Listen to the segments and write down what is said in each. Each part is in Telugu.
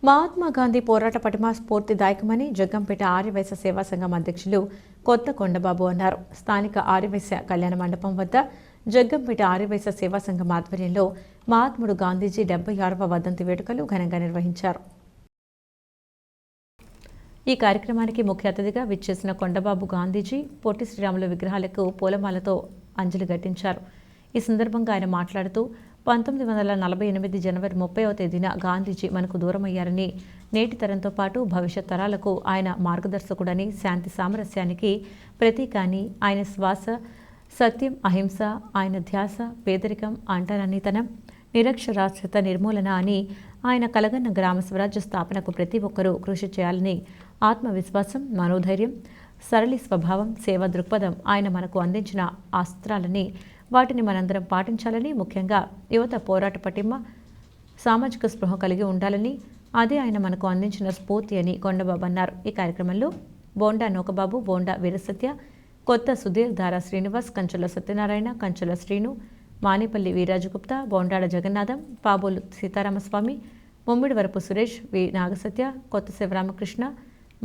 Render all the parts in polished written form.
మహాత్మా గాంధీ పోరాట పటిమ స్ఫూర్తిదాయకమని జగ్గంపేట ఆర్యవైశ్య సేవా సంఘం అధ్యక్షులు కొత్త కొండబాబు అన్నారు. స్థానిక ఆర్యవైశ్య కళ్యాణ మండపం వద్ద జగ్గంపేట ఆర్యవైశ్య సేవా సంఘం ఆధ్వర్యంలో మహాత్ముడు గాంధీజీ 76వ వర్ధంతి వేడుకలు ఘనంగా నిర్వహించారు. ఈ కార్యక్రమానికి ముఖ్య అతిథిగా విచ్చేసిన కొండబాబు గాంధీజీ పొట్టి శ్రీరాములు విగ్రహాలకు పూలమాలతో అంజలి ఘటించారు. ఈ సందర్భంగా ఆయన మాట్లాడుతూ 1948 జనవరి 30వ తేదీన గాంధీజీ మనకు దూరమయ్యారని, నేటి తరంతో పాటు భవిష్యత్ తరాలకు ఆయన మార్గదర్శకుడని, శాంతి సామరస్యానికి ప్రతీక అని, ఆయన శ్వాస సత్యం అహింస, ఆయన ధ్యాస పేదరికం అంటరానితనం నిరక్షరాస్యత నిర్మూలన అని, ఆయన కలగన్న గ్రామ స్వరాజ్య స్థాపనకు ప్రతి ఒక్కరూ కృషి చేయాలని, ఆత్మవిశ్వాసం మనోధైర్యం సరళి స్వభావం సేవా దృక్పథం ఆయన మనకు అందించిన అస్త్రాలని, వాటిని మనందరం పాటించాలని, ముఖ్యంగా యువత పోరాట పటిమ సామాజిక స్పృహ కలిగి ఉండాలని, అదే ఆయన మనకు అందించిన స్ఫూర్తి అని కొండబాబు అన్నారు. ఈ కార్యక్రమంలో బోండా నోకబాబు, బోండా వీరసత్య, కొత్త సుధీర్, ధారా శ్రీనివాస్, కంచెల సత్యనారాయణ, కంచెల శ్రీను, మానేపల్లి వీరాజుగుప్తా, బోండాడ జగన్నాథం, పాబోలు సీతారామస్వామి, ముమ్మిడి వరపు సురేష్, వి నాగసత్య, కొత్త శివరామకృష్ణ,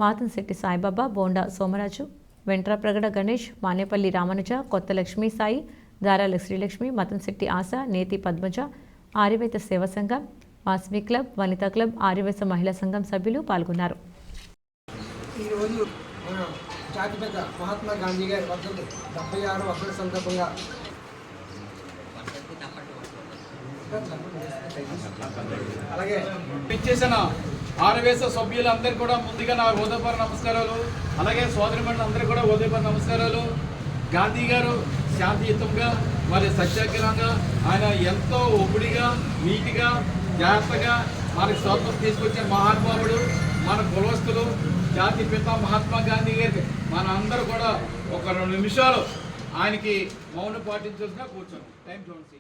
మాతంశెట్టి సాయిబాబా, బోండా సోమరాజు, వెంట్రా ప్రగడ గణేష్, మానేపల్లి రామానుజ, కొత్త లక్ష్మీ సాయి, దారాల శ్రీలక్ష్మి, మతంశెట్టి ఆశ, నేతి పద్మజ, ఆర్యవైశ్య సేవా సంఘం, వాస్వి క్లబ్, వనితా క్లబ్, ఆర్యవైశ్య మహిళా సంఘం సభ్యులు పాల్గొన్నారు. ఈరోజు మన జాతిపిత మహాత్మా గాంధీ గారి వర్ధంతి 76వ వర్ధంతి సందర్భంగా అలాగే ఇచ్చేసిన ఆర్యవైశ్య సభ్యులందరూ కూడా ముందుగా నా హృదయపూర్వక నమస్కారాలు. అలాగే సోదరిమణులు అందరూ కూడా హృదయపూర్వక నమస్కారాలు. గాంధీ గారు శాంతియుతంగా మరి సత్యాగ్రహంగా ఆయన ఎంతో ఒపిడిగా నీటిగా జాగ్రత్తగా మనకి స్వాతంత్రం తీసుకొచ్చిన మహానుభావుడు, మన కులవస్తులు జాతి పిత మహాత్మా గాంధీ గారికి మన అందరూ కూడా ఒక 2 నిమిషాలు ఆయనకి మౌనం పాటించాల్సిన కూర్చోండి. టైం చూడండి.